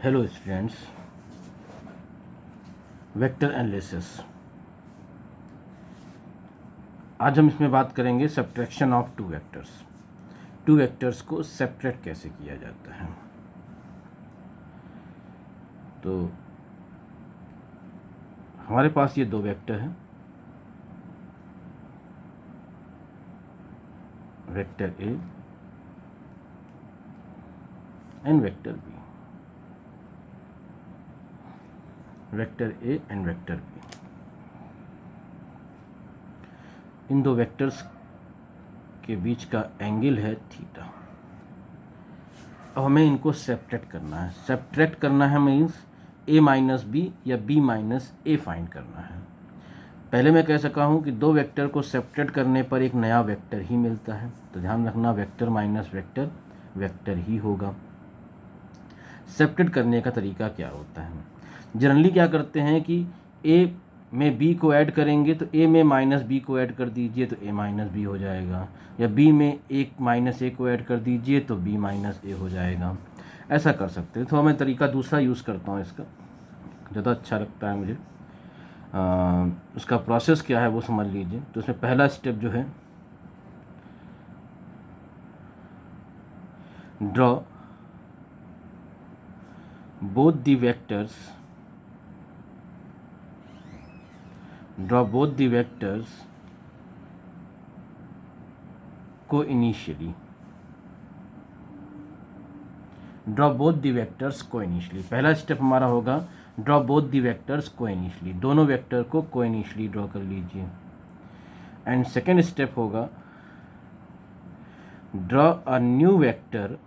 Hello students, vector analysis. आज हम इसमें बात करेंगे subtraction of two vectors. Two vectors को सेपरेट कैसे किया जाता है। तो हमारे पास ये दो वेक्टर हैं, vector A and vector B. Vector A and vector B, इन दो वेक्टर्स के बीच का एंगल है थीटा। अब हमें इनको सेपरेट करना है। सेपरेट करना है मीन्स ए माइनस बी या बी माइनस ए फाइंड करना है। पहले मैं कह सका हूँ कि दो वेक्टर को सेपरेट करने पर एक नया वेक्टर ही मिलता है, तो ध्यान रखना वेक्टर माइनस वेक्टर वेक्टर ही होगा। सेपरेट करने का तरीका क्या होता है, जनरली क्या करते हैं कि ए में बी को ऐड करेंगे तो ए में माइनस बी को ऐड कर दीजिए तो ए माइनस बी हो जाएगा, या बी में एक माइनस ए को ऐड कर दीजिए तो बी माइनस ए हो जाएगा। ऐसा कर सकते हैं। तो मैं तरीका दूसरा यूज़ करता हूँ, इसका ज़्यादा अच्छा लगता है मुझे। उसका प्रोसेस क्या है वो समझ लीजिए। तो उसमें पहला स्टेप जो है, draw both the vectors co-initially। पहला स्टेप हमारा होगा ड्रॉ बोथ द वेक्टर्स को-इनिशियली, दोनों वेक्टर को को-इनिशियली ड्रॉ कर लीजिए। एंड सेकेंड स्टेप होगा draw a new vector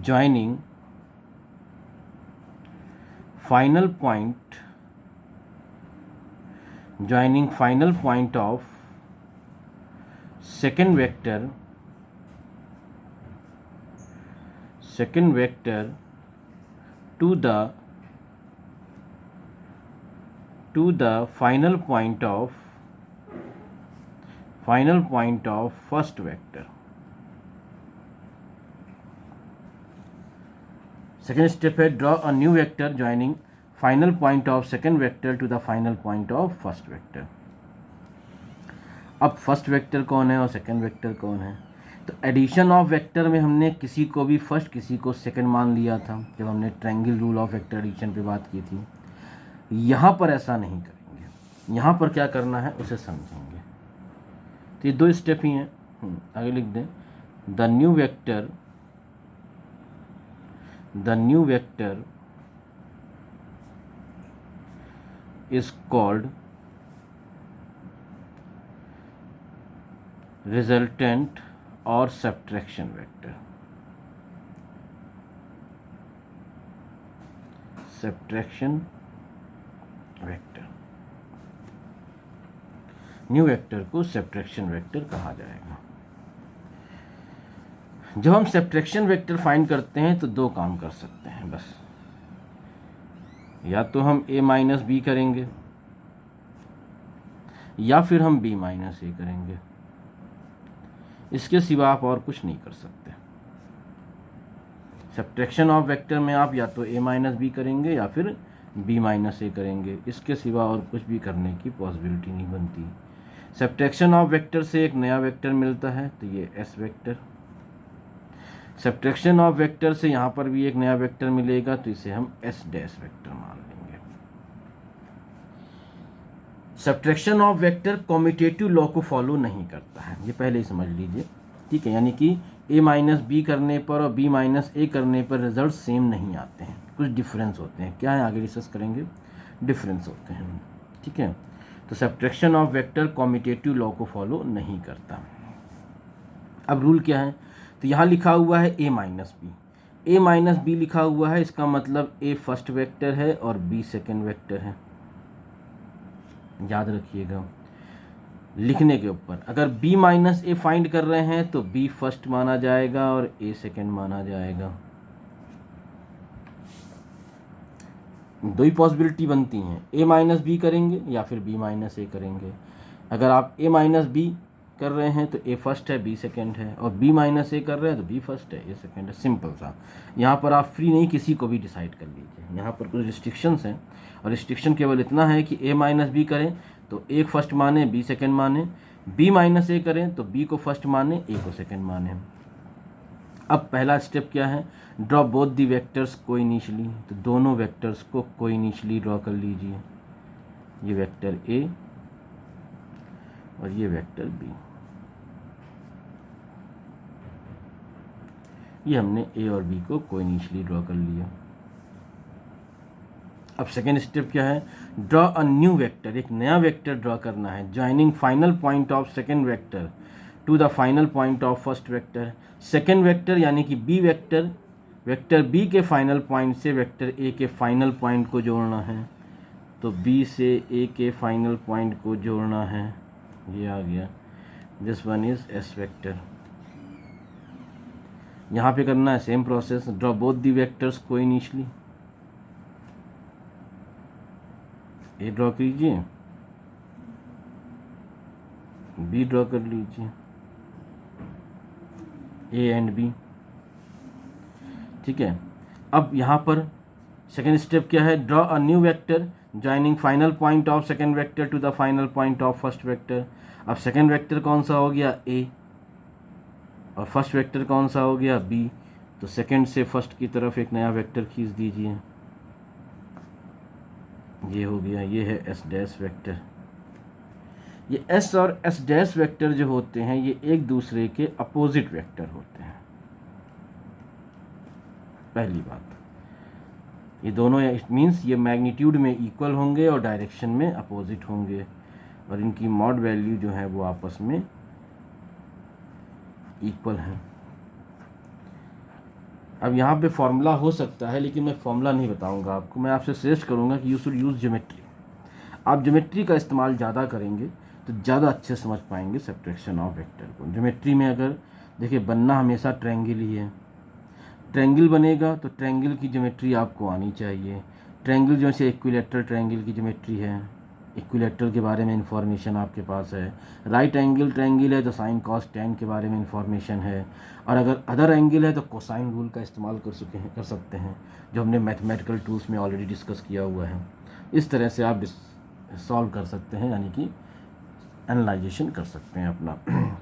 joining final point of second vector to the final point of first vector। Second step है draw a new vector joining final point of second vector to the final point of first vector. अब first vector कौन है और second vector कौन है। तो addition of vector में हमने किसी को भी फर्स्ट किसी को सेकेंड मान लिया था जब हमने triangle rule of vector addition पे बात की थी। यहाँ पर ऐसा नहीं करेंगे, यहाँ पर क्या करना है उसे समझेंगे। तो ये दो स्टेप ही हैं। आगे लिख दें, the new vector is called resultant or subtraction vector। New vector को सब्ट्रैक्शन वेक्टर कहा जाएगा। जब हम सब्ट्रैक्शन वेक्टर फाइंड करते हैं तो दो काम कर सकते हैं बस, या तो हम a माइनस बी करेंगे या फिर हम b माइनस ए करेंगे। इसके सिवा आप और कुछ नहीं कर सकते। सब्ट्रैक्शन ऑफ वेक्टर में आप या तो a माइनस बी करेंगे या फिर b माइनस ए करेंगे। इसके सिवा और कुछ भी करने की पॉसिबिलिटी नहीं बनती। सब्ट्रैक्शन ऑफ वेक्टर से एक नया वेक्टर मिलता है तो ये s vector. Subtraction of vector से यहाँ पर भी एक नया वेक्टर मिलेगा तो इसे हम s डैश वेक्टर मान लेंगे। Subtraction of vector commutative law को फॉलो नहीं करता है, ये पहले ही समझ लीजिए, ठीक है। यानी कि a माइनस बी करने पर और b माइनस ए करने पर रिजल्ट सेम नहीं आते हैं, कुछ डिफरेंस होते हैं। क्या है आगे डिस्कस करेंगे, डिफरेंस होते हैं, ठीक है। तो subtraction of vector commutative law को फॉलो नहीं करता। अब रूल क्या है, तो यहाँ लिखा हुआ है a माइनस बी लिखा हुआ है, इसका मतलब a फर्स्ट वेक्टर है और b सेकेंड वेक्टर है। याद रखिएगा लिखने के ऊपर, अगर b माइनस ए फाइंड कर रहे हैं तो b फर्स्ट माना जाएगा और a सेकेंड माना जाएगा। दो ही पॉसिबिलिटी बनती हैं, a माइनस बी करेंगे या फिर b माइनस ए करेंगे। अगर आप a माइनस बी कर रहे हैं तो a फर्स्ट है b सेकेंड है, और b माइनस ए कर रहे हैं तो b फर्स्ट है a सेकेंड है। सिंपल सा। यहाँ पर आप फ्री नहीं, किसी को भी डिसाइड कर लीजिए। यहाँ पर कुछ रिस्ट्रिक्शंस हैं, और रिस्ट्रिक्शन केवल इतना है कि a माइनस बी करें तो a फर्स्ट माने b सेकेंड माने, b माइनस ए करें तो b को फर्स्ट माने a को सेकेंड माने। अब पहला स्टेप क्या है, ड्रॉ बोथ दी वेक्टर्स कोइनिशियली। तो दोनों वेक्टर्स को कोइनिशियली ड्रॉ कर लीजिए, ये वेक्टर a और ये वेक्टर b। ये हमने a और b को कोइनिशियली ड्रॉ कर लिया। अब सेकेंड स्टेप क्या है, ड्रॉ अ न्यू वेक्टर, एक नया वेक्टर ड्रॉ करना है, joining final point of second vector to the final point of first vector. Second vector यानी कि बी वेक्टर, वेक्टर बी के फाइनल पॉइंट से वेक्टर ए के फाइनल पॉइंट को जोड़ना है। तो बी से ए के फाइनल पॉइंट को जोड़ना है, ये आ गया। This one is S vector. यहाँ पे करना है same process, draw both the vectors coinitially. A draw कीजिए, बी ड्रॉ कर लीजिए, ए एंड बी। ठीक है। अब यहाँ पर सेकेंड स्टेप क्या है, draw a new vector joining final point of second vector to the final point of first vector. अब सेकेंड वेक्टर कौन सा हो गया, ए, और फर्स्ट वेक्टर कौन सा हो गया, बी। तो सेकेंड से फर्स्ट की तरफ एक नया वेक्टर खींच दीजिए, ये हो गया, ये है एस डैश वेक्टर। ये एस और एस डैश वेक्टर जो होते हैं ये एक दूसरे के अपोजिट वेक्टर होते हैं। पहली बात, ये दोनों, इट मीन्स ये मैग्नीट्यूड में इक्वल होंगे और डायरेक्शन में अपोजिट होंगे, और इनकी मॉड वैल्यू जो है वो आपस में इक्वल है। अब यहाँ पे फॉर्मूला हो सकता है, लेकिन मैं फॉर्मूला नहीं बताऊँगा आपको। मैं आपसे सजेस्ट करूँगा कि यू शुड यूज़ ज्योमेट्री। आप ज्योमेट्री का इस्तेमाल ज़्यादा करेंगे तो ज़्यादा अच्छे समझ पाएंगे सब्ट्रैक्शन ऑफ वेक्टर को। ज्योमेट्री में अगर देखिए, बनना हमेशा ट्रायंगल ही है। ट्रायंगल बनेगा तो ट्रायंगल की ज्योमेट्री आपको आनी चाहिए। ट्रायंगल जैसे इक्विलैटरल ट्रायंगल की ज्योमेट्री है, इक्विलैटरल के बारे में इंफॉर्मेशन आपके पास है। राइट एंगल ट्रायंगल है तो साइन कॉस टैन के बारे में इंफॉर्मेशन है, और अगर अदर एंगल है तो कोसाइन रूल का इस्तेमाल कर सकते हैं, जो हमने मैथमेटिकल टूल्स में ऑलरेडी डिस्कस किया हुआ है। इस तरह से आप सॉल्व कर सकते हैं, यानी कि एनालाइजेशन कर सकते हैं अपना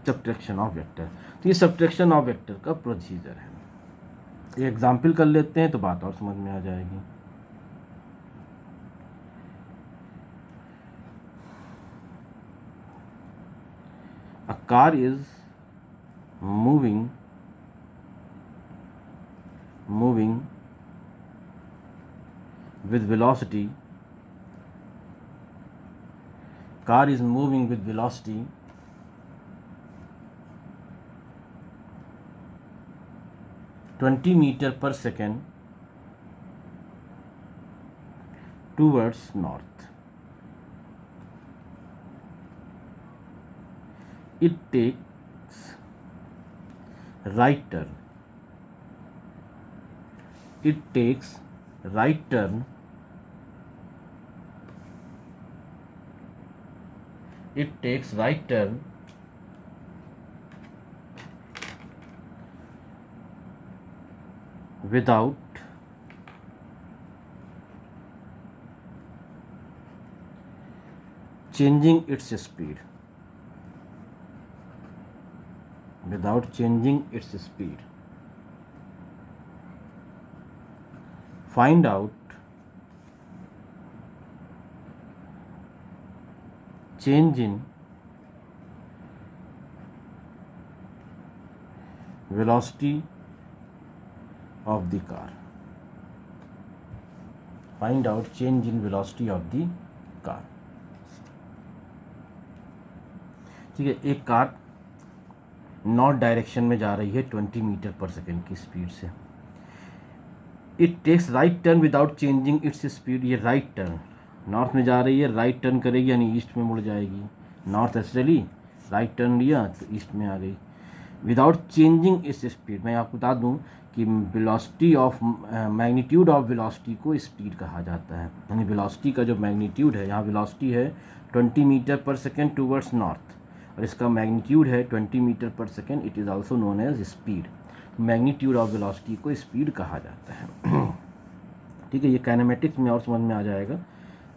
सब्ट्रैक्शन ऑफ वेक्टर। तो ये सब्ट्रैक्शन ऑफ वेक्टर का प्रोसीजर है। ये एग्जाम्पल कर लेते हैं तो बात और समझ में आ जाएगी। A car is moving with velocity. Car is moving with velocity 20 meter per second towards north. It takes right turn. It takes right turn. It takes right turn without changing its speed. Without changing its speed. Find out change in velocity of the car. Find out change in velocity of the car. ठीक है, एक car north direction में जा रही है 20 metre per second की speed से। It takes right turn without changing its speed. ये राइट टर्न, नॉर्थ में जा रही है, राइट टर्न करेगी यानी ईस्ट में मुड़ जाएगी। नॉर्थ ऐसे चली, राइट टर्न लिया तो ईस्ट में आ गई। Without changing its speed. मैं आपको बता दूं कि velocity of magnitude of velocity को स्पीड कहा जाता है। यानी वेलोसिटी का जो मैग्नीट्यूड है, यहाँ वेलोसिटी है 20 metre per second towards north और इसका मैग्नीट्यूड है 20 metre per second, it is also known as speed. Magnitude of velocity को स्पीड कहा जाता है। ठीक है, ये काइनेमेटिक्स में और समझ में आ जाएगा।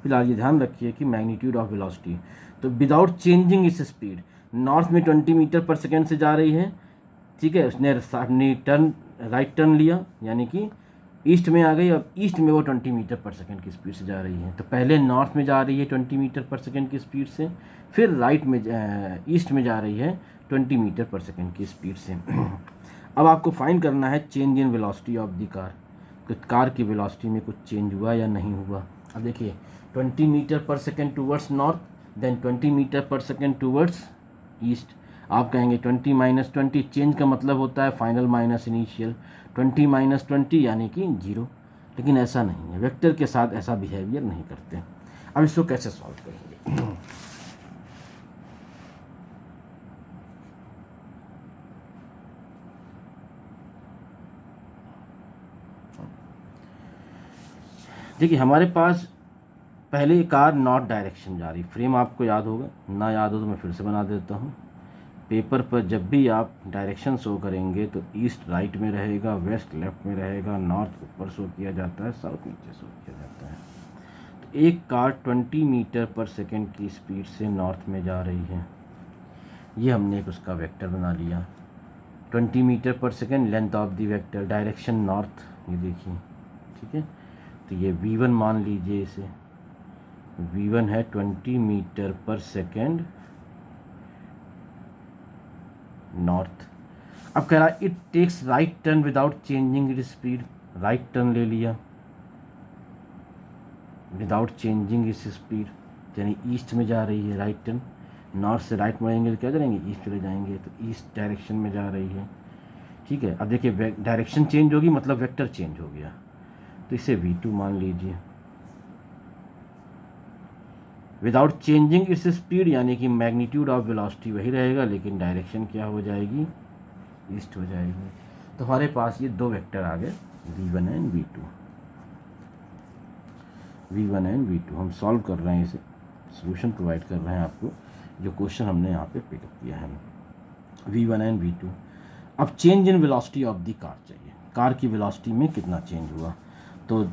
फिलहाल ये ध्यान रखिए कि मैग्नीट्यूड ऑफ वेलोसिटी, तो विदाउट चेंजिंग इस स्पीड, नॉर्थ में 20 मीटर पर सेकेंड से जा रही है, ठीक है, उसने टर्न राइट टर्न लिया यानी कि ईस्ट में आ गई, अब ईस्ट में वो 20 मीटर पर सेकेंड की स्पीड से जा रही है। तो पहले नॉर्थ में जा रही है 20 मीटर पर सेकेंड की स्पीड से, फिर राइट में ईस्ट में जा रही है 20 मीटर पर सेकेंड की स्पीड से। अब आपको फाइंड करना है change in velocity of the car, तो कार की वेलोसिटी में कुछ चेंज हुआ या नहीं हुआ। अब देखिए 20 metre per second towards north, then 20 metre per second towards east. आप कहेंगे 20 माइनस 20, चेंज का मतलब होता है फाइनल माइनस इनिशियल, 20 माइनस 20 यानी कि 0, लेकिन ऐसा नहीं है, वेक्टर के साथ ऐसा बिहेवियर नहीं करते। अब इसको कैसे सॉल्व करेंगे? देखिए हमारे पास पहले कार नॉर्थ डायरेक्शन जा रही, फ्रेम आपको याद होगा, ना याद हो तो मैं फिर से बना देता हूँ। पेपर पर जब भी आप डायरेक्शन शो करेंगे तो ईस्ट राइट में रहेगा, वेस्ट लेफ्ट में रहेगा, नॉर्थ ऊपर शो किया जाता है, साउथ नीचे शो किया जाता है। तो एक कार 20 मीटर पर सेकेंड की स्पीड से नॉर्थ में जा रही है, ये हमने एक उसका वेक्टर बना लिया। 20 metre per second length of the vector, direction north, ये देखिए, ठीक है। तो ये v1 मान लीजिए, इसे v1 है 20 मीटर पर सेकेंड नॉर्थ। अब कह रहा है it takes right turn without changing it speed, right turn ले लिया विदाउट चेंजिंग इस स्पीड, यानी ईस्ट में जा रही है, राइट टर्न, नॉर्थ से राइट मुड़ेंगे तो क्या करेंगे, ईस्ट चले जाएंगे, तो ईस्ट डायरेक्शन में जा रही है। ठीक है, अब देखिए डायरेक्शन चेंज होगी मतलब वेक्टर चेंज हो गया, तो इसे v2 मान लीजिए विदाउट चेंजिंग इट्स स्पीड, यानी कि मैग्नीट्यूड ऑफ वेलोसिटी वही रहेगा लेकिन डायरेक्शन क्या हो जाएगी, ईस्ट हो जाएगी। तो हमारे पास ये दो वेक्टर आ गए, v1 and v2। v1 and v2 हम सॉल्व कर रहे हैं, इसे सॉल्यूशन प्रोवाइड कर रहे हैं आपको, जो क्वेश्चन हमने यहाँ पे पिकअप किया है, v1 एंड v2। अब change in velocity of the car चाहिए, कार की वेलोसिटी में कितना चेंज हुआ। तो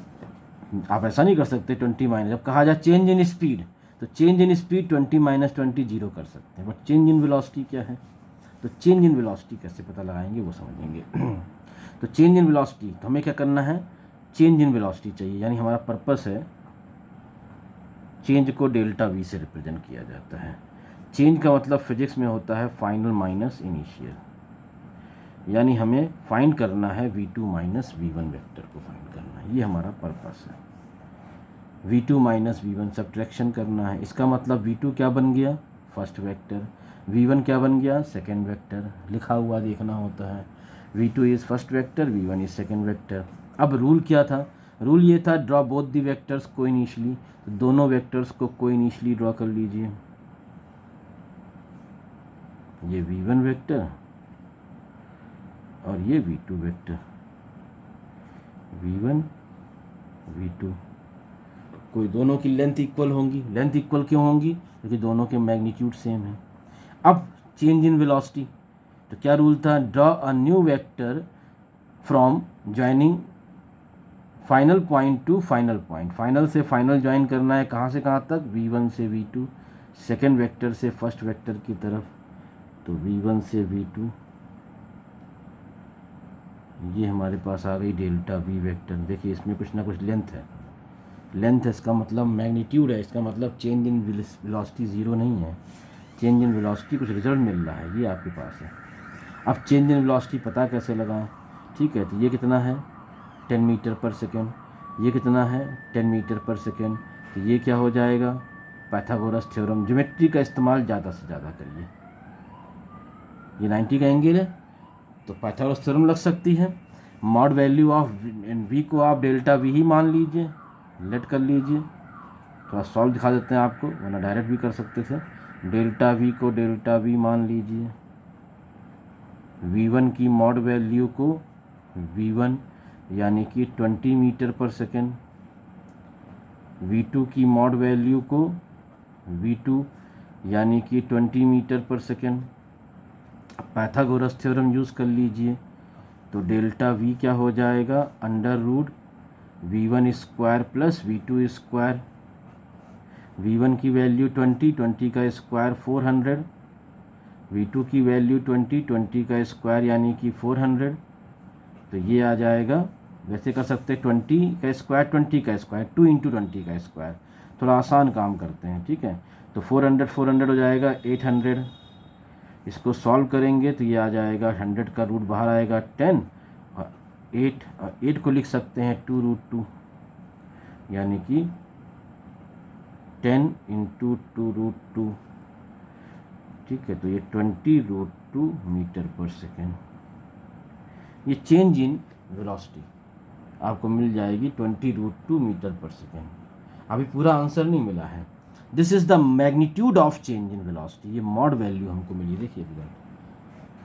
आप ऐसा नहीं कर सकते 20 माइनस, जब कहा जाए चेंज इन स्पीड तो चेंज इन स्पीड 20 माइनस 20 0 कर सकते हैं, बट चेंज इन वेलोसिटी क्या है, तो चेंज इन वेलोसिटी कैसे पता लगाएंगे वो समझेंगे। तो चेंज इन वेलोसिटी, तो हमें क्या करना है, चेंज इन वेलोसिटी चाहिए, यानी हमारा पर्पस है चेंज को डेल्टा v से रिप्रेजेंट किया जाता है। चेंज का मतलब फिजिक्स में होता है फाइनल माइनस इनिशियल, यानी हमें फाइंड करना है v2 माइनस v1 वेक्टर को फाइंड करना है, ये हमारा पर्पस है। v2 माइनस v1 सब्ट्रैक्शन करना है, इसका मतलब v2 क्या बन गया, फर्स्ट वेक्टर, v1 क्या बन गया, सेकेंड वेक्टर, लिखा हुआ देखना होता है, v2 is first vector, v1 is second vector. अब रूल क्या था, रूल ये था ड्रॉ बोथ द वेक्टर्स को इनिशियली, तो दोनों वेक्टर्स को इनिशियली ड्रॉ कर लीजिए, ये v1 वेक्टर और ये v2 वेक्टर, v1 v2, कोई दोनों की लेंथ इक्वल होंगी, लेंथ इक्वल क्यों होंगी, क्योंकि दोनों के मैग्नीट्यूड सेम है। अब चेंज इन वेलोसिटी, तो क्या रूल था, draw a new vector from joining final point two final point, final से फाइनल ज्वाइन करना है, कहाँ से कहाँ तक, v1 से v2, सेकेंड वेक्टर से फर्स्ट वेक्टर की तरफ, तो v1 से v2, ये हमारे पास आ गई डेल्टा v वेक्टर। देखिए इसमें कुछ ना कुछ लेंथ है, लेंथ है, इसका मतलब मैग्नीट्यूड है, इसका मतलब चेंज इन वेलोसिटी ज़ीरो नहीं है, चेंज इन वेलोसिटी कुछ रिजल्ट मिल रहा है, ये आपके पास है। अब चेंज इन वेलोसिटी पता कैसे लगाएं, ठीक है, तो ये कितना है 10 मीटर पर सेकेंड, ये कितना है 10 मीटर पर सेकेंड, तो ये क्या हो जाएगा, पाइथागोरस थ्योरम, ज्योमेट्री का इस्तेमाल ज़्यादा से ज़्यादा करिए, ये 90 का एंगल है तो पाइथागोरस थ्योरम लग सकती है। मॉड वैल्यू ऑफ v को आप डेल्टा v ही मान लीजिए, लेट कर लीजिए, थोड़ा सॉल्व दिखा देते हैं आपको, वरना डायरेक्ट भी कर सकते थे। डेल्टा v को डेल्टा v मान लीजिए, v1 की मॉड वैल्यू को v1 यानी कि 20 मीटर पर सेकेंड, v2 की मॉड वैल्यू को v2 यानी कि 20 मीटर पर सेकेंड। अब पाइथागोरस थ्योरम यूज़ कर लीजिए, तो डेल्टा v क्या हो जाएगा, under root v1 square plus v2 square. v1 की वैल्यू 20, 20 का स्क्वायर 400, v2 की वैल्यू 20, 20 का स्क्वायर यानी कि 400। तो ये आ जाएगा, वैसे कर सकते हैं 20 का स्क्वायर 20 का स्क्वायर 2 इंटू 20 का स्क्वायर, थोड़ा आसान काम करते हैं, ठीक है। तो 400 400 हो जाएगा 800। इसको सॉल्व करेंगे तो ये आ जाएगा 100 का रूट बाहर आएगा 10 और 8 को लिख सकते हैं 2√2 यानी कि 10 इंटू 2√2, ठीक है। तो ये 20√2 मीटर पर सेकेंड। ये चेंज इन वेलोसिटी आपको मिल जाएगी 20√2 मीटर पर सेकेंड। अभी पूरा आंसर नहीं मिला है। This is the magnitude of change in velocity. ये मॉड वैल्यू हमको मिली, देखिए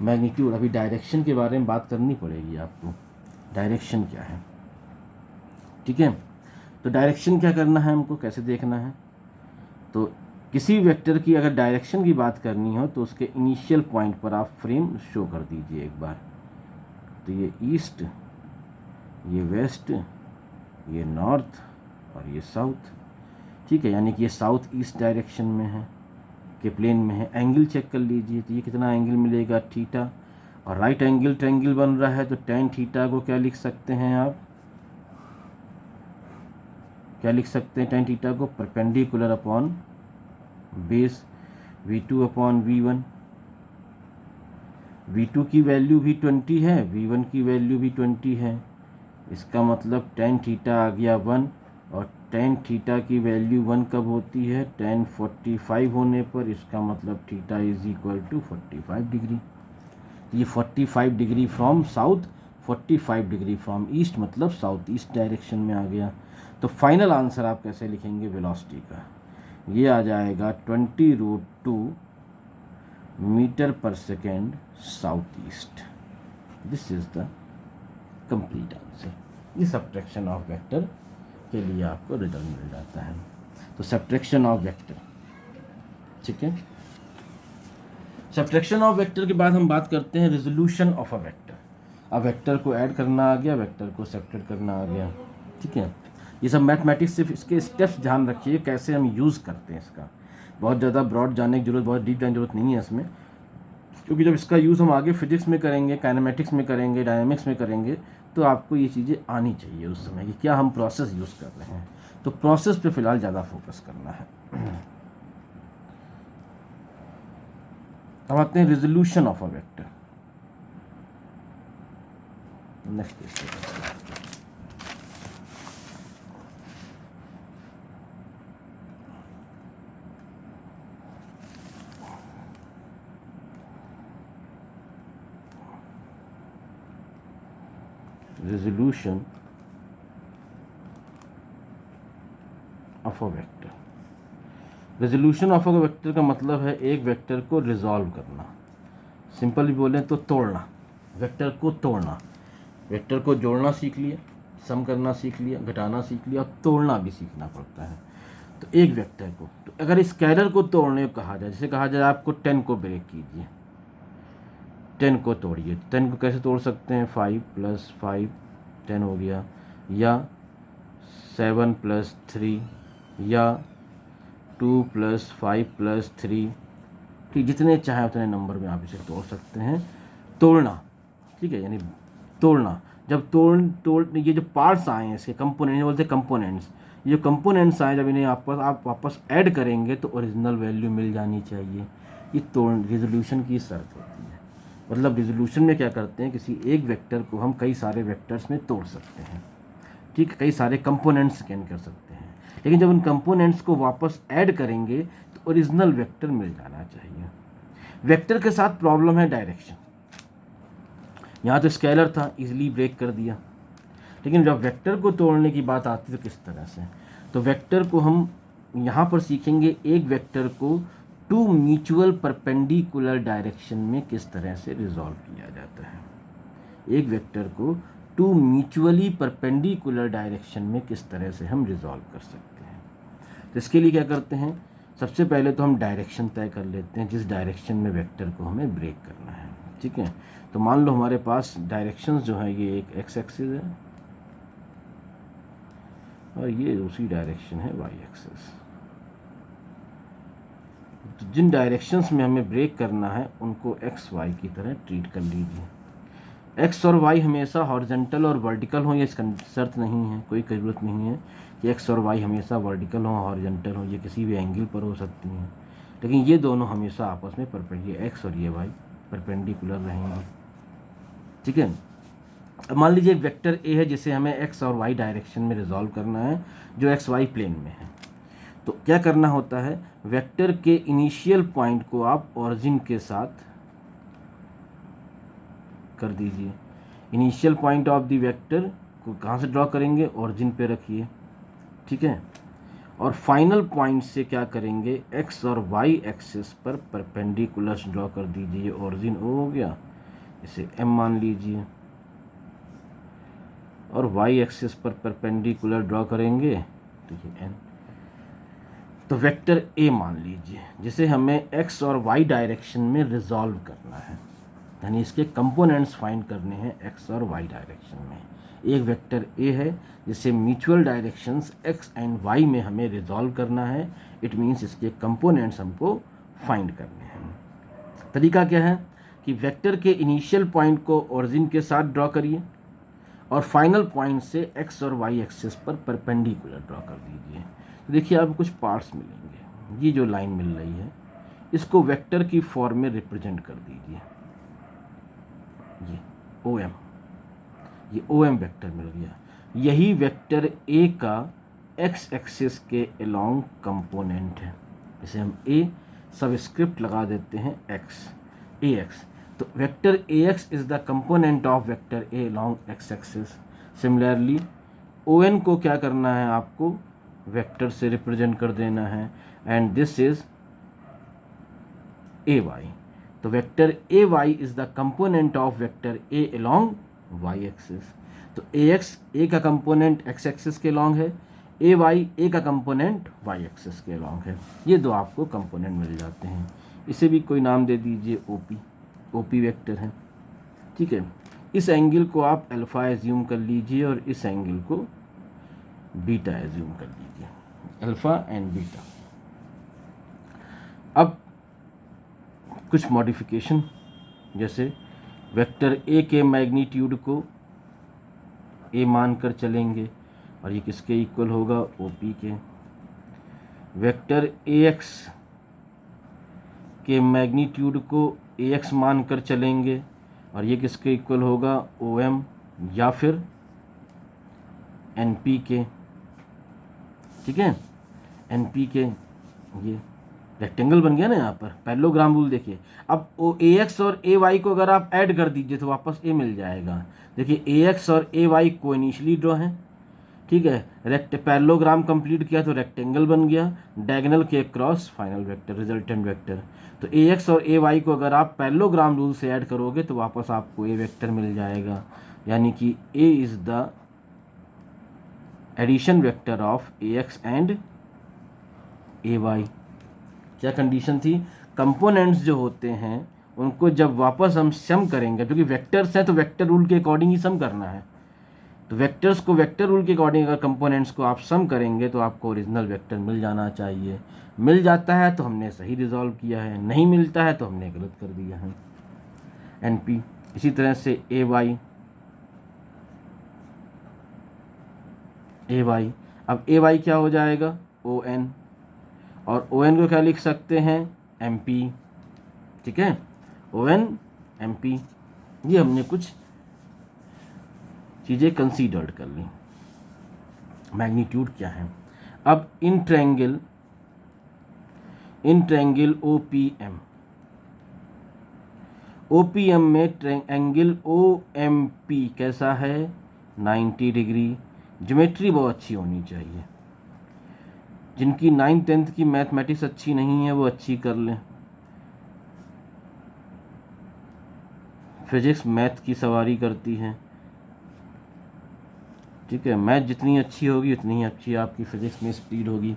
मैग्नीट्यूड। अभी डायरेक्शन के बारे में बात करनी पड़ेगी आपको, डायरेक्शन क्या है, ठीक है। तो डायरेक्शन क्या करना है हमको, कैसे देखना है। तो किसी वेक्टर की अगर डायरेक्शन की बात करनी हो तो उसके इनिशियल पॉइंट पर आप फ्रेम शो कर दीजिए एक बार। तो ये ईस्ट, ये वेस्ट, ये नॉर्थ और ये साउथ, ठीक है। यानी कि ये साउथ ईस्ट डायरेक्शन में है, के प्लेन में है। एंगल चेक कर लीजिए, तो ये कितना एंगल मिलेगा, थीटा। और राइट एंगल ट्रायंगल बन रहा है, तो tan थीटा को क्या लिख सकते हैं आप, क्या लिख सकते हैं tan थीटा को, perpendicular upon base v2 upon v1। v2 की वैल्यू भी 20 है, v1 की वैल्यू भी 20 है। इसका मतलब tan थीटा आ गया 1, और tan थीटा की वैल्यू 1 कब होती है, tan 45 होने पर। इसका मतलब theta is equal to 45 degree. ये 45 degree from south, 45 degree from east, मतलब साउथ ईस्ट डायरेक्शन में आ गया। तो फाइनल आंसर आप कैसे लिखेंगे वेलोसिटी का, ये आ जाएगा 20√2 metre per second south east. This is the complete answer. ये सब्ट्रैक्शन ऑफ वेक्टर के लिए आपको रिजल्ट मिल जाता है। तो सब्ट्रैक्शन ऑफ वेक्टर, ठीक है। सब्ट्रैक्शन ऑफ वेक्टर के बाद हम बात करते हैं रेजोल्यूशन ऑफ अ वेक्टर। अब वेक्टर को ऐड करना आ गया, वेक्टर को सब्ट्रैक्ट करना आ गया, ठीक है। ये सब मैथमेटिक्स, सिर्फ इसके स्टेप्स ध्यान रखिए कैसे हम यूज़ करते हैं इसका। बहुत ज़्यादा ब्रॉड जाने की जरूरत, बहुत डीप जाने की जरूरत नहीं है इसमें, क्योंकि जब इसका यूज़ हम आगे फिजिक्स में करेंगे, काइनेमेटिक्स में करेंगे, डायनामिक्स में करेंगे, तो आपको ये चीज़ें आनी चाहिए उस समय कि क्या हम प्रोसेस यूज़ कर रहे हैं। तो प्रोसेस पे फिलहाल ज़्यादा फोकस करना है। अब आते हैं resolution of a vector. Next resolution of a vector. Resolution of a vector का मतलब है एक वेक्टर को रिजॉल्व करना। सिंपली बोलें तो तोड़ना, वेक्टर को तोड़ना। वेक्टर को जोड़ना सीख लिया, सम करना सीख लिया, घटाना सीख लिया, और तोड़ना भी सीखना पड़ता है। तो एक वेक्टर को, तो अगर स्केलर को तोड़ने को कहा जाए, जैसे कहा जाए आपको 10 को ब्रेक कीजिए, 10 को तोड़िए, 10 को कैसे तोड़ सकते हैं, 5 + 5 10 हो गया, या 7 + 3, या 2 + 5 + 3, ठीक, जितने चाहे उतने नंबर में आप इसे तोड़ सकते हैं। तोड़ना, ठीक है, यानी तोड़ना। जब तोड़ ये जो पार्ट्स आए हैं इसके, कंपोनेंट बोलते हैं कंपोनेंट्स, ये जो कंपोनेंट्स आए, जब इन्हें आप वापस ऐड करेंगे तो ओरिजिनल वैल्यू मिल जानी चाहिए। ये रिजोल्यूशन की शर्त होती है। मतलब रिजोल्यूशन में क्या करते हैं, किसी एक वेक्टर को हम कई सारे वेक्टर्स में तोड़ सकते हैं, ठीक, कई सारे कंपोनेंट्स स्कैन कर सकते हैं। लेकिन जब उन कंपोनेंट्स को वापस ऐड करेंगे तो ओरिजिनल वेक्टर मिल जाना चाहिए। वेक्टर के साथ प्रॉब्लम है डायरेक्शन। यहाँ तो स्केलर था, इजीली ब्रेक कर दिया, लेकिन जब वेक्टर को तोड़ने की बात आती है तो किस तरह से, तो वेक्टर को हम यहाँ पर सीखेंगे एक वेक्टर को 2 म्यूचुअल परपेंडिकुलर डायरेक्शन में किस तरह से रिजॉल्व किया जाता है। एक वेक्टर को टू म्यूचुअली परपेंडिकुलर डायरेक्शन में किस तरह से हम रिजॉल्व कर सकते हैं। तो इसके लिए क्या करते हैं, सबसे पहले तो हम डायरेक्शन तय कर लेते हैं जिस डायरेक्शन में वेक्टर को हमें ब्रेक करना है। ठीक है, तो मान लो हमारे पास डायरेक्शंस जो है ये एक एक्स एक्सिस है और ये दूसरी डायरेक्शन है वाई एक्सिस। तो जिन डायरेक्शंस में हमें ब्रेक करना है उनको एक्स वाई की तरह ट्रीट कर लीजिए। एक्स और वाई हमेशा हॉरिजॉन्टल और वर्टिकल हो, ये इसका शर्त नहीं है, कोई ज़रूरत नहीं है कि एक्स और वाई हमेशा वर्टिकल हो हॉरिजॉन्टल हो, ये किसी भी एंगल पर हो सकती हैं, लेकिन ये दोनों हमेशा आपस में परपेंडिकुलर, एक्स और ये वाई परपेंडिकुलर रहेंगे। ठीक है, अब मान लीजिए वेक्टर ए है जिसे हमें एक्स और वाई डायरेक्शन में रिजॉल्व करना है, जो एक्स वाई प्लेन में है। तो क्या करना होता है, वेक्टर के इनिशियल पॉइंट को आप ओरिजिन के साथ कर दीजिए। Initial point of the vector को कहाँ से ड्रॉ करेंगे, ओरिजिन पे रखिए। ठीक है, और फाइनल पॉइंट से क्या करेंगे, एक्स और वाई एक्सिस पर परपेंडिकुलर्स ड्रॉ कर दीजिए। ओरिजिन ओ हो गया, इसे एम मान लीजिए, और वाई एक्सिस पर परपेंडिकुलर ड्रॉ करेंगे तो ये एन। तो वेक्टर ए मान लीजिए जिसे हमें एक्स और वाई डायरेक्शन में रिजॉल्व करना है, यानी इसके कंपोनेंट्स फाइंड करने हैं एक्स और वाई डायरेक्शन में। एक वेक्टर ए है जिसे mutual directions X and Y में हमें रिजॉल्व करना है। इट मीन्स इसके कंपोनेंट्स हमको फाइंड करने हैं। तरीका क्या है कि वेक्टर के इनिशियल पॉइंट को ओरिजिन के साथ ड्रॉ करिए और फाइनल पॉइंट से एक्स और वाई एक्सिस पर परपेंडिकुलर ड्रॉ कर दीजिए। तो देखिए आपको कुछ पार्ट्स मिलेंगे, ये जो लाइन मिल रही है इसको वेक्टर की फॉर्म में रिप्रेजेंट कर दीजिए। ये ओ एम, ये ओ एम वेक्टर मिल गया। यही वेक्टर ए का एक्स एक्सिस के अलोंग कंपोनेंट है, इसे हम ए सबस्क्रिप्ट लगा देते हैं एक्स, ए एक्स। तो vector A X is the component of vector A along X axis. Similarly O N को क्या करना है, आपको वेक्टर से रिप्रेजेंट कर देना है, and this is A Y. तो vector A Y is the component of vector A along Y axis. तो ए एक्स ए का कंपोनेंट एक्स एक्सिस के अलोंग है, ए वाई ए का कंपोनेंट वाई एक्सिस के अलोंग है। ये दो आपको कंपोनेंट मिल जाते हैं। इसे भी कोई नाम दे दीजिए ओपी, ओपी वेक्टर है। ठीक है, इस एंगल को आप अल्फा एज्यूम कर लीजिए और इस एंगल को बीटा एज्यूम कर लीजिए, अल्फा एंड बीटा। अब कुछ मॉडिफिकेशन, जैसे वेक्टर ए के मैग्नीट्यूड को ए मान कर चलेंगे और ये किसके इक्वल होगा, ओपी के। वेक्टर ए एक्स के मैग्नीट्यूड को ए एक्स मान कर चलेंगे और ये किसके इक्वल होगा, ओ एम या फिर एन पी के। ठीक है, एन पी के, ये रेक्टेंगल बन गया ना यहाँ पर, पैरेललोग्राम रूल देखिए। अब ओ ए एक्स और ए वाई को अगर आप ऐड कर दीजिए तो वापस ए मिल जाएगा। देखिए ए एक्स और ए वाई को इनिशियली ड्रॉ है। ठीक है, पैरेललोग्राम कंप्लीट किया तो रेक्टेंगल बन गया, डायगोनल के cross final vector, resultant vector. तो ए एक्स और ए वाई को अगर आप पैरेललोग्राम रूल से ऐड करोगे तो वापस आपको ए वेक्टर मिल जाएगा, यानी कि A is the addition vector of A X and A Y. क्या कंडीशन थी, कंपोनेंट्स जो होते हैं उनको जब वापस हम सम करेंगे, क्योंकि वेक्टर्स हैं तो वेक्टर रूल के अकॉर्डिंग ही सम करना है, तो वेक्टर्स को वेक्टर रूल के अकॉर्डिंग अगर कंपोनेंट्स को आप सम करेंगे तो आपको ओरिजिनल वेक्टर मिल जाना चाहिए। मिल जाता है तो हमने सही रिजॉल्व किया है, नहीं मिलता है तो हमने गलत कर दिया है। एन पी इसी तरह से ए वाई, ए वाई, अब ए वाई क्या हो जाएगा, ओ एन, और ओ एन को क्या लिख सकते हैं, एम पी। ठीक है, ओ एन एम पी, ये हमने कुछ चीज़ें कंसीडर्ड कर ली। मैग्नीट्यूड क्या है, अब in triangle O P M, O P M में एंगल ओ एम पी कैसा है, 90 डिग्री। ज्योमेट्री बहुत अच्छी होनी चाहिए, जिनकी 9th 10th की मैथमेटिक्स अच्छी नहीं है वो अच्छी कर लें, फिजिक्स मैथ की सवारी करती है। ठीक है, मैथ जितनी अच्छी होगी उतनी ही अच्छी आपकी फिजिक्स में स्पीड होगी।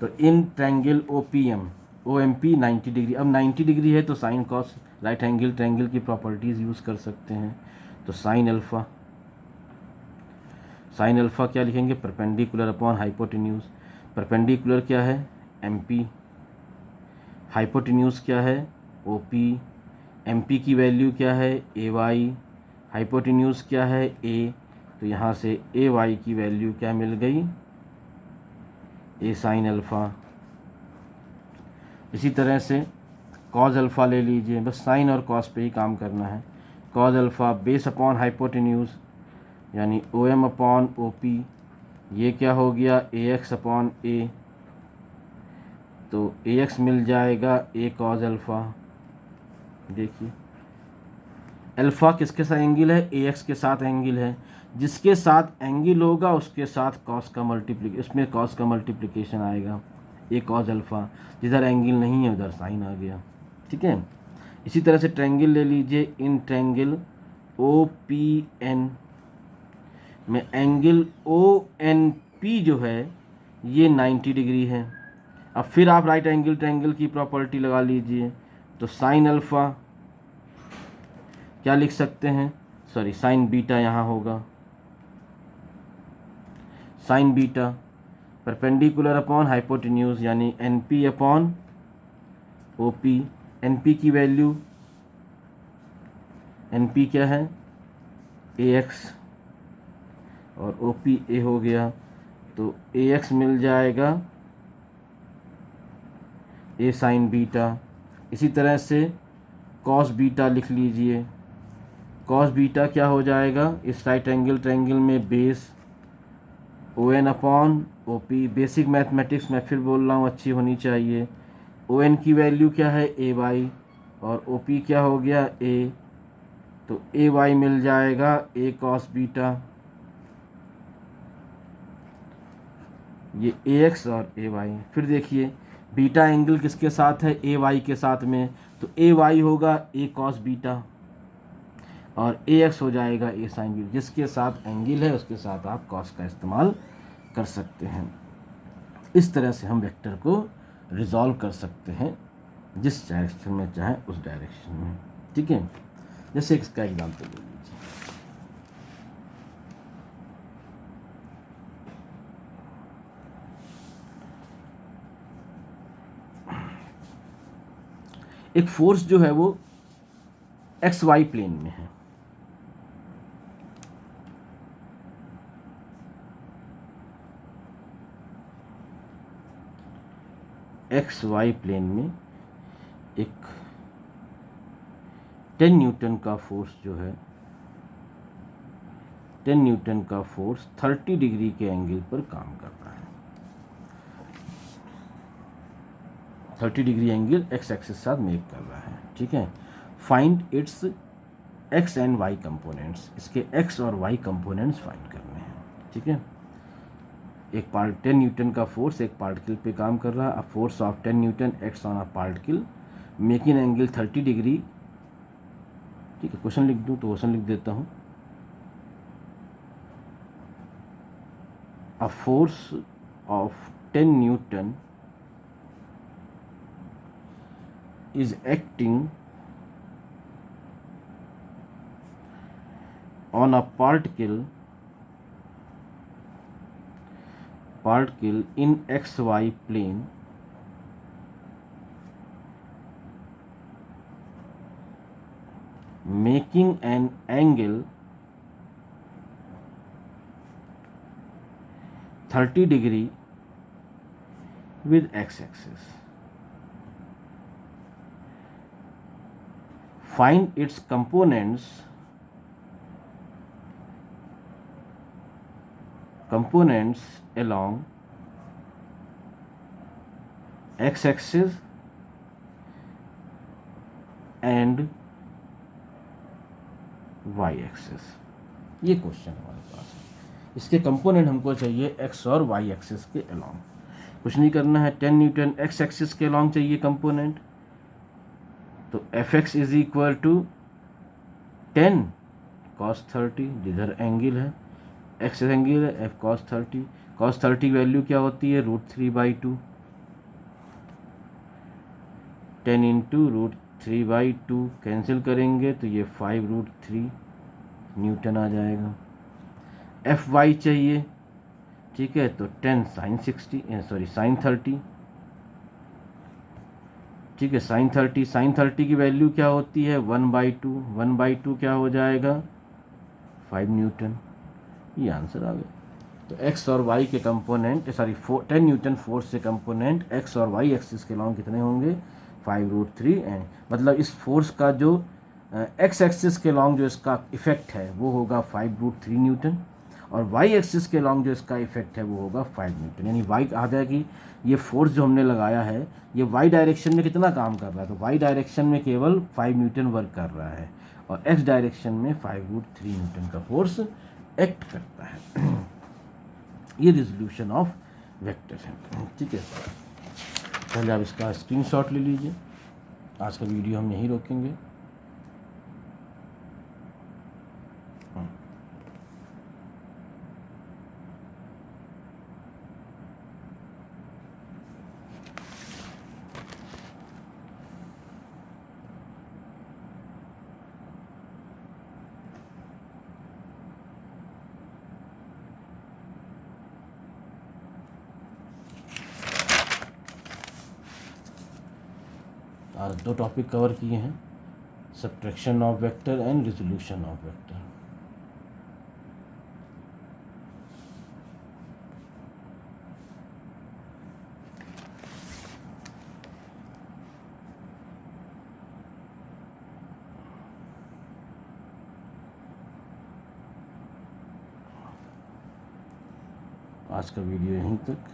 तो in triangle O M P 90 degree, अब 90 डिग्री है तो sine cos right angle triangle की प्रॉपर्टीज़ यूज़ कर सकते हैं। तो साइन अल्फ़ा क्या लिखेंगे, परपेंडिकुलर अपॉन हाइपोटेन्यूज। परपेंडिकुलर क्या है, एम पी, हाइपोटेन्यूज क्या है, ओ पी, एम पी की वैल्यू क्या है, ए वाई, हाइपोटेन्यूज क्या है, ए, तो यहाँ से ए वाई की वैल्यू क्या मिल गई, ए साइन अल्फ़ा। इसी तरह से कॉज अल्फ़ा ले लीजिए, बस साइन और कॉस पे ही काम करना है। Cos alpha base upon hypotenuse यानी O M upon O P, ये क्या हो गया, ए एक्स अपॉन ए, तो ए एक्स मिल जाएगा ए कॉज अल्फ़ा। देखिए अल्फ़ा किसके साथ एंगल है, ए एक्स के साथ एंगल है, जिसके साथ एंगल होगा उसके साथ कॉस का उसमें कॉस का मल्टीप्लिकेशन आएगा, ए कॉस अल्फ़ा। जिधर एंगल नहीं है उधर साइन आ गया, ठीक है। इसी तरह से ट्रायंगल ले लीजिए, in triangle O P N में एंगल ओ एन पी जो है ये 90 डिग्री है। अब फिर आप राइट एंगल ट्रायंगल की प्रॉपर्टी लगा लीजिए, तो साइन अल्फ़ा क्या लिख सकते हैं, सॉरी साइन बीटा यहाँ होगा, sine beta perpendicular upon hypotenuse यानी N P upon O P. N P की वैल्यू, एन पी क्या है, ए एक्स, और ओ पी ए हो गया, तो ए एक्स मिल जाएगा ए साइन बीटा। इसी तरह से कॉस बीटा लिख लीजिए, कॉस बीटा क्या हो जाएगा, इस राइट एंगल ट्रायंगल में base O N upon O P. Basic mathematics मैं फिर बोल रहा हूँ अच्छी होनी चाहिए। ओ एन की वैल्यू क्या है, ए वाई, और ओ पी क्या हो गया, ए, तो ए वाई मिल जाएगा ए कॉस बीटा, ये ए एक्स और ए वाई। फिर देखिए बीटा एंगल किसके साथ है, ए वाई के साथ में, तो ए वाई होगा ए कॉस बीटा और ए एक्स हो जाएगा ए साइन बीटा। जिसके साथ एंगल है उसके साथ आप कॉस का इस्तेमाल कर सकते हैं। इस तरह से हम वेक्टर को रिजॉल्व कर सकते हैं जिस डायरेक्शन में चाहे उस डायरेक्शन में, ठीक है। जैसे इसका एग्जाम्पल ले लीजिए, एक फोर्स जो है वो एक्स वाई प्लेन में है, एक्स वाई प्लेन में एक 10 न्यूटन का फोर्स जो है, 10 न्यूटन का फोर्स 30 डिग्री के एंगल पर काम कर रहा है। 30 डिग्री एंगल एक्स एक्सिस साथ मेक कर रहा है, ठीक है। Find its X and Y components, इसके एक्स और वाई कंपोनेंट्स फाइंड करने हैं, ठीक है। एक 10 न्यूटन का फोर्स एक पार्टिकल पे काम कर रहा है, a force of 10 Newton acts on a particle making angle 30 degree, ठीक है। क्वेश्चन लिख दूं तो क्वेश्चन लिख देता हूँ, a force of 10 Newton is acting on a particle in xy plane making an angle 30 degree with x-axis. Find its components along x-axis and y-axis। ये question हमारे पास है, इसके कंपोनेंट हमको चाहिए x और y एक्सिस के अलॉन्ग। कुछ नहीं करना है, 10 न्यूटन x एक्सिस के अलॉन्ग चाहिए कंपोनेंट, तो F X is equal to 10 cos 30 जिधर एंगल है, एक्स एंगल है, एफ कॉस 30। कॉस 30 की वैल्यू क्या होती है, √3/2। 10 इंटू √3/2 कैंसिल करेंगे तो ये 5√3 न्यूटन आ जाएगा। एफ वाई चाहिए, ठीक है, तो 10 sin 30, ठीक है, sin 30 की वैल्यू क्या होती है, 1/2। 1/2 क्या हो जाएगा, 5 न्यूटन। ये आंसर आ गया। तो एक्स और वाई के कंपोनेंट 10 न्यूटन फोर्स से कंपोनेंट एक्स और वाई एक्सिस के लॉन्ग कितने होंगे, 5√3। एंड मतलब इस फोर्स का जो एक्स एक्सिस के लॉन्ग जो इसका इफेक्ट है वो होगा 5√3 न्यूटन, और वाई एक्सिस के लॉन्ग जो इसका इफेक्ट है वो होगा 5 न्यूटन। यानी वाई कहा जाए कि ये फोर्स जो हमने लगाया है ये वाई डायरेक्शन में कितना काम कर रहा है, तो वाई डायरेक्शन में केवल 5 न्यूटन वर्क कर रहा है, और एक्स डायरेक्शन में 5√3 न्यूटन का फोर्स एक्ट करता है। ये रिजोल्यूशन ऑफ वेक्टर है, ठीक है। पहले आप इसका स्क्रीनशॉट ले लीजिए। आज का वीडियो हम यहीं रोकेंगे। आज 2 टॉपिक कवर किए हैं, subtraction of vector and resolution of vector. आज का वीडियो यहीं तक।